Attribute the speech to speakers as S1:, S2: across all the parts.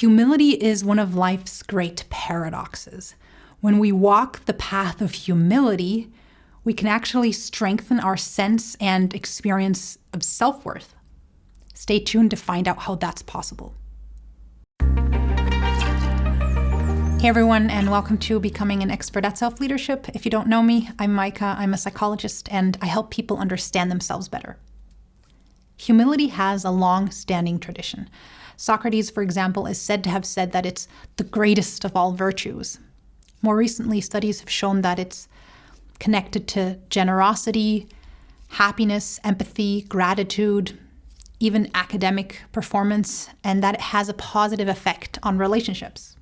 S1: Humility is one of life's great paradoxes. When we walk the path of humility, we can actually strengthen our sense and experience of self-worth. Stay tuned to find out how that's possible. Hey everyone, and welcome to Becoming an Expert at Self-Leadership. If you don't know me, I'm Micah. I'm a psychologist, and I help people understand themselves better. Humility has a long-standing tradition. Socrates, for example, is said to have said that it's the greatest of all virtues. More recently, studies have shown that it's connected to generosity, happiness, empathy, gratitude, even academic performance, and that it has a positive effect on relationships.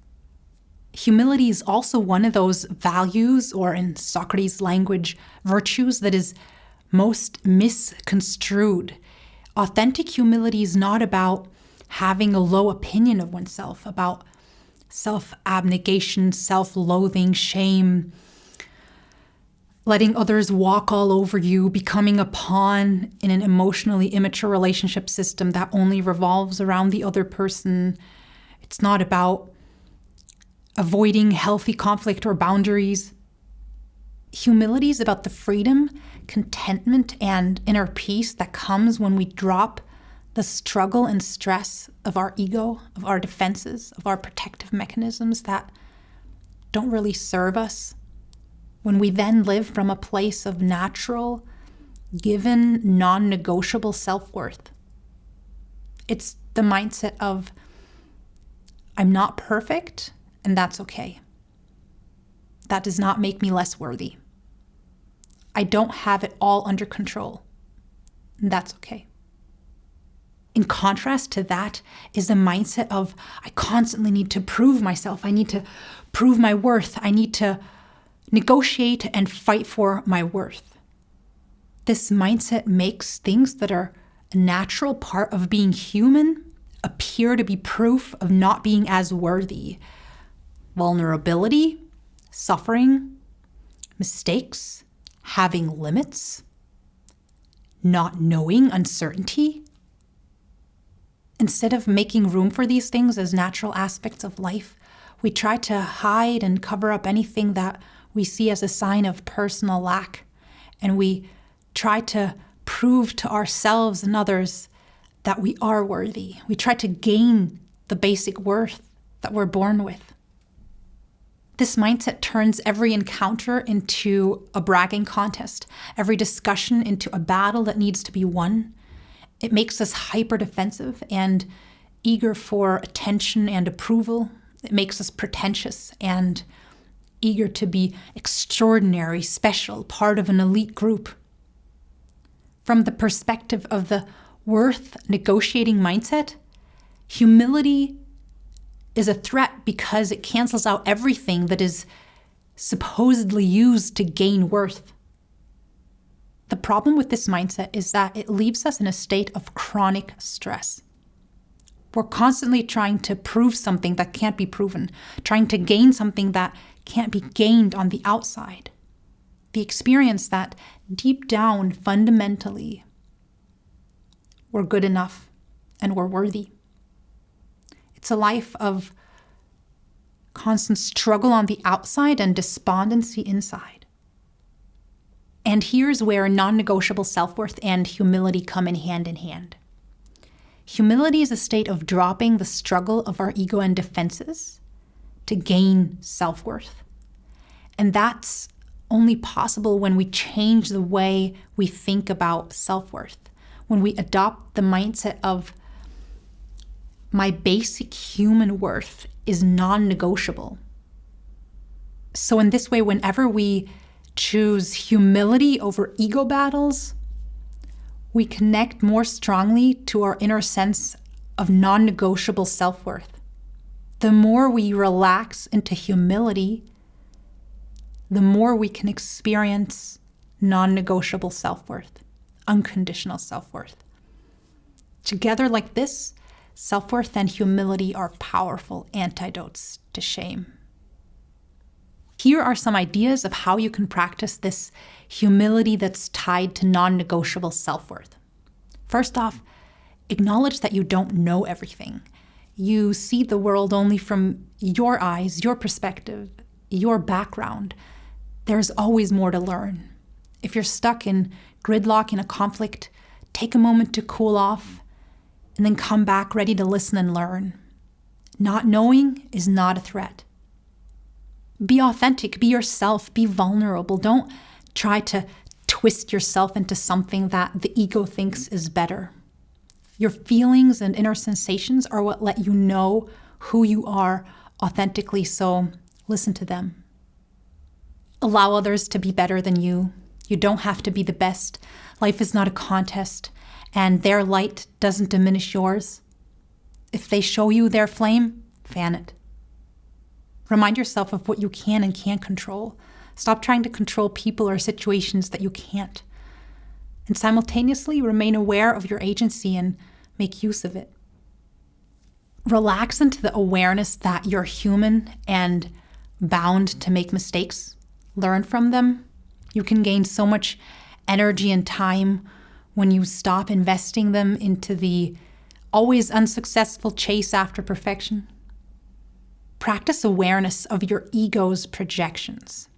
S1: Humility is also one of those values, or in Socrates' language, virtues that is most misconstrued. Authentic humility is not about having a low opinion of oneself, about self-abnegation, self-loathing, shame, letting others walk all over you, becoming a pawn in an emotionally immature relationship system that only revolves around the other person. It's not about avoiding healthy conflict or boundaries. Humility is about the freedom, contentment, and inner peace that comes when we drop the struggle and stress of our ego, of our defenses, of our protective mechanisms that don't really serve us. When we then live from a place of natural, given, non-negotiable self-worth. It's the mindset of, I'm not perfect, and that's okay. That does not make me less worthy. I don't have it all under control, and that's okay. In contrast to that is the mindset of, I constantly need to prove myself. I need to prove my worth. I need to negotiate and fight for my worth. This mindset makes things that are a natural part of being human appear to be proof of not being as worthy. Vulnerability, suffering, mistakes, having limits, not knowing, uncertainty. Instead of making room for these things as natural aspects of life, we try to hide and cover up anything that we see as a sign of personal lack. And we try to prove to ourselves and others that we are worthy. We try to gain the basic worth that we're born with. This mindset turns every encounter into a bragging contest, every discussion into a battle that needs to be won. It makes us hyper-defensive and eager for attention and approval. It makes us pretentious and eager to be extraordinary, special, part of an elite group. From the perspective of the worth-negotiating mindset, humility is a threat because it cancels out everything that is supposedly used to gain worth. The problem with this mindset is that it leaves us in a state of chronic stress. We're constantly trying to prove something that can't be proven, trying to gain something that can't be gained on the outside. The experience that deep down, fundamentally, we're good enough and we're worthy. It's a life of constant struggle on the outside and despondency inside. And here's where non-negotiable self-worth and humility come in hand. Humility is a state of dropping the struggle of our ego and defenses to gain self-worth. And that's only possible when we change the way we think about self-worth, when we adopt the mindset of, my basic human worth is non-negotiable. So in this way, whenever we choose humility over ego battles, we connect more strongly to our inner sense of non-negotiable self-worth. The more we relax into humility, the more we can experience non-negotiable self-worth, unconditional self-worth. Together like this, self-worth and humility are powerful antidotes to shame. Here are some ideas of how you can practice this humility that's tied to non-negotiable self-worth. First off, acknowledge that you don't know everything. you see the world only from your eyes, your perspective, your background, there's always more to learn. If you're stuck in gridlock in a conflict, take a moment to cool off and then come back ready to listen and learn. Not knowing is not a threat. Be authentic, be yourself, be vulnerable. Don't try to twist yourself into something that the ego thinks is better. Your feelings and inner sensations are what let you know who you are authentically, so listen to them. Allow others to be better than you. You don't have to be the best. Life is not a contest, and their light doesn't diminish yours. If they show you their flame, fan it. Remind yourself of what you can and can't control. Stop trying to control people or situations that you can't. And simultaneously remain aware of your agency and make use of it. Relax into the awareness that you're human and bound to make mistakes. Learn from them. You can gain so much energy and time when you stop investing them into the always unsuccessful chase after perfection. Practice awareness of your ego's projections.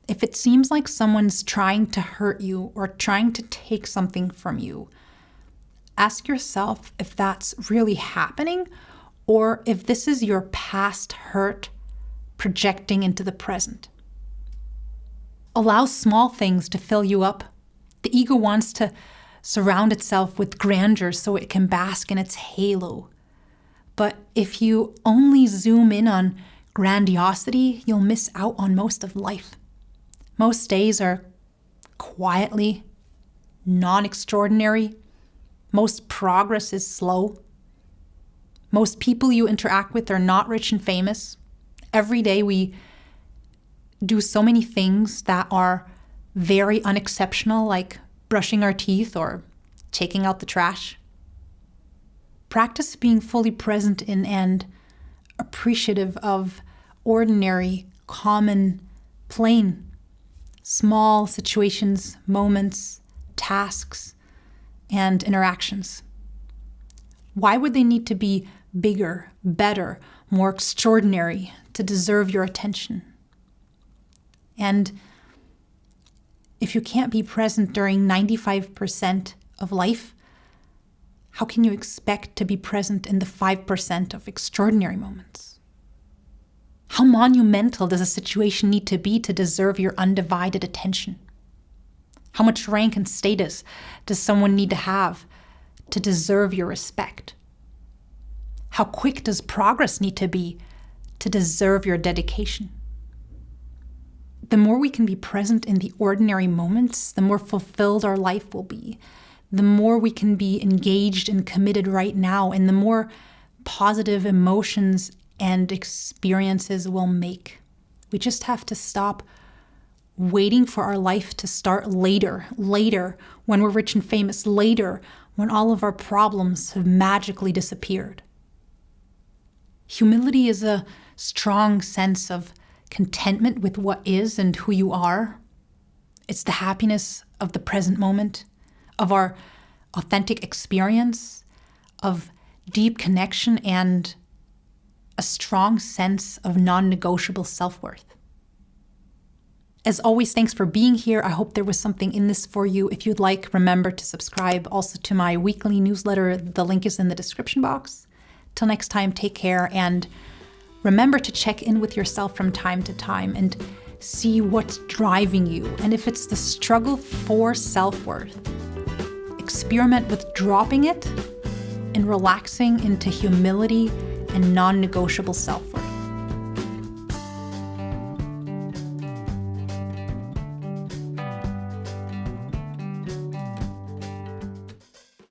S1: If it seems like someone's trying to hurt you or trying to take something from you, ask yourself if that's really happening or if this is your past hurt projecting into the present. Allow small things to fill you up. The ego wants to surround itself with grandeur so it can bask in its halo. But if you only zoom in on grandiosity, you'll miss out on most of life. Most days are quietly non-extraordinary. Most progress is slow. Most people you interact with are not rich and famous. Every day we do so many things that are very unexceptional, like brushing our teeth or taking out the trash. Practice being fully present in and appreciative of ordinary, common, plain, small situations, moments, tasks, and interactions. Why would they need to be bigger, better, more extraordinary to deserve your attention? And if you can't be present during 95% of life, how can you expect to be present in the 5% of extraordinary moments? How monumental does a situation need to be to deserve your undivided attention? How much rank and status does someone need to have to deserve your respect? How quick does progress need to be to deserve your dedication? The more we can be present in the ordinary moments, the more fulfilled our life will be. The more we can be engaged and committed right now, and the more positive emotions and experiences we'll make. We just have to stop waiting for our life to start later when we're rich and famous, later when all of our problems have magically disappeared. Humility is a strong sense of contentment with what is and who you are. It's the happiness of the present moment, of our authentic experience, of deep connection, and a strong sense of non-negotiable self-worth. As always, thanks for being here. I hope there was something in this for you. If you'd like, remember to subscribe also to my weekly newsletter. The link is in the description box. Till next time, take care, and remember to check in with yourself from time to time and see what's driving you. And if it's the struggle for self-worth, experiment with dropping it and relaxing into humility and non-negotiable self-worth.